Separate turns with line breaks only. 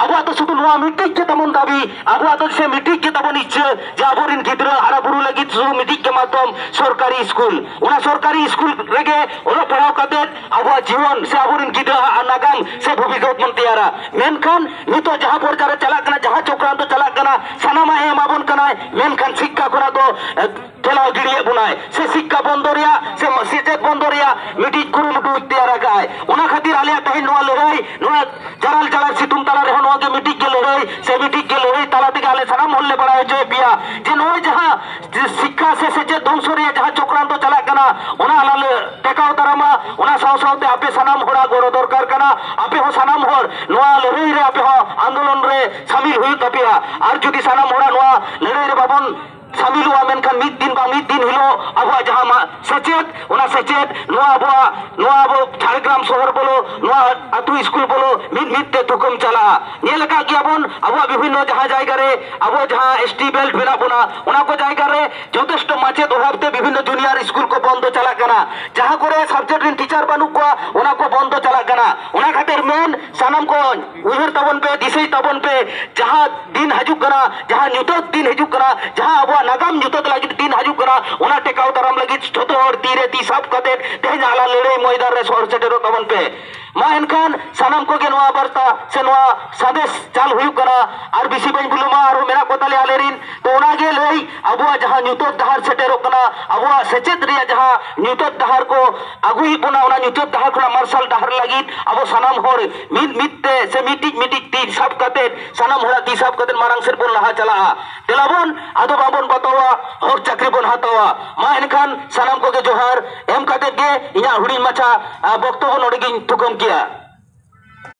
আবু তো শুধু নোয়া মিটিক কে তেমন দাবি আবু তো সে মিটিক কে তেমন ইচ্ছে যে আবরিন গিদ্রা হারা বুড়ু লাগি শুধু মিটিক কে মাধ্যম সরকারি স্কুল ওনা সরকারি স্কুল রেগে ওরা পড়াও কাদের আবু জীবন সে আবরিন গিদ্রা নাগাম সে ভবিষ্যৎ মন্ত্রীরা মেনখান নিত যাহা পর্যায়ে চালাক কানা যাহা চক্রান্ত চালাক কানা সানামা এমাবন কানায় মেনখান শিক্ষা করা তো ঠেলাও গিড়িয়ে বুনায় সে শিক্ষা বন্দরিয়া সে সেচেত বন্দরিয়া মিটিক কুরুমুটু ইত্যার রাখায় ওনা খাতির আলিয়া তাহিন নোয়া লড়াই নোয়া জালাল জালাল সিতুম তালা রেহন ওকে মিটিক কে লড়াই সে মিটিক কে লড়াই তালা থেকে আলে সানাম হল্লে পড়া হয়েছে পিয়া যে নয় যাহা শিক্ষা সে সেচেত ধ্বংসরিয়া যাহা চক্রান্ত চালাক কানা ওনা আলালে টেকাও তারামা ওনা সাও সাওতে আপে সানাম হড়া গড় দরকার কানা আপে হো সানাম হর নোয়া লড়াই রে আপে হো আন্দোলন রে সামিল হুই তাপিয়া আর যদি সানাম হড়া নোয়া লড়াই রে বাবন সামিল हुआ मेनखान मिद दिन हिलो आबो जहां सचेत ओना सचेत नोआ आबो झारग्राम शहर बोलो नोआ आतु स्कूल बोलो मिदते थुकम चला नेल का गियाबन आबो विभिन्न जहां जायगा रे आबो जहां एसटी बेल्ट बेना बोना ओना को जायगा रे যথেষ্ট মাচেত অভাবতে বিভিন্ন জুনিয়র স্কুল को বন্ধ চালা কানা जहां করে সাবজেক্ট টিচার বানু को ओना को बंद चला काना ओना खातिर मेन सानाम को उहर तबन पे दिसई तबन पे जहां दिन हजू कना जहां न्यूतक दिन हजू कना जहां आबो नागाम न्यूतक लगी दिन हजू कना ओना टेकाव ताराम लगी छोटो और तीरे ती सब कते तेज आला लड़ाई मैदान रे शहर सेटेरो तबन पे मा एनखान सानाम को गेनवा बरता से नवा सदेश चाल हुई कना और बिसी बन बुलुमा और मेरा कोताले आलेरिन तो ओना गे लई आबो जहां न्यूतक दहार सेटेरो कना आबो सेचेत रिया जहां न्यूतक दहार को आगुई बोना ओना न्यूतक दहार खुना मार्शल दहार लगी आबो सानाम होर मिदते से मिटिक ती सब कते सानाम होरा ती सब कते मारांग सेर बोन लहा चला तेलाबन आदो बाबन बतावा हर चाकरी बन हातावा मा एनखान सानाम को के जोहार एम कते गे इया हुडिन माछा बक्तव्य नोडे गिन थुकम किया।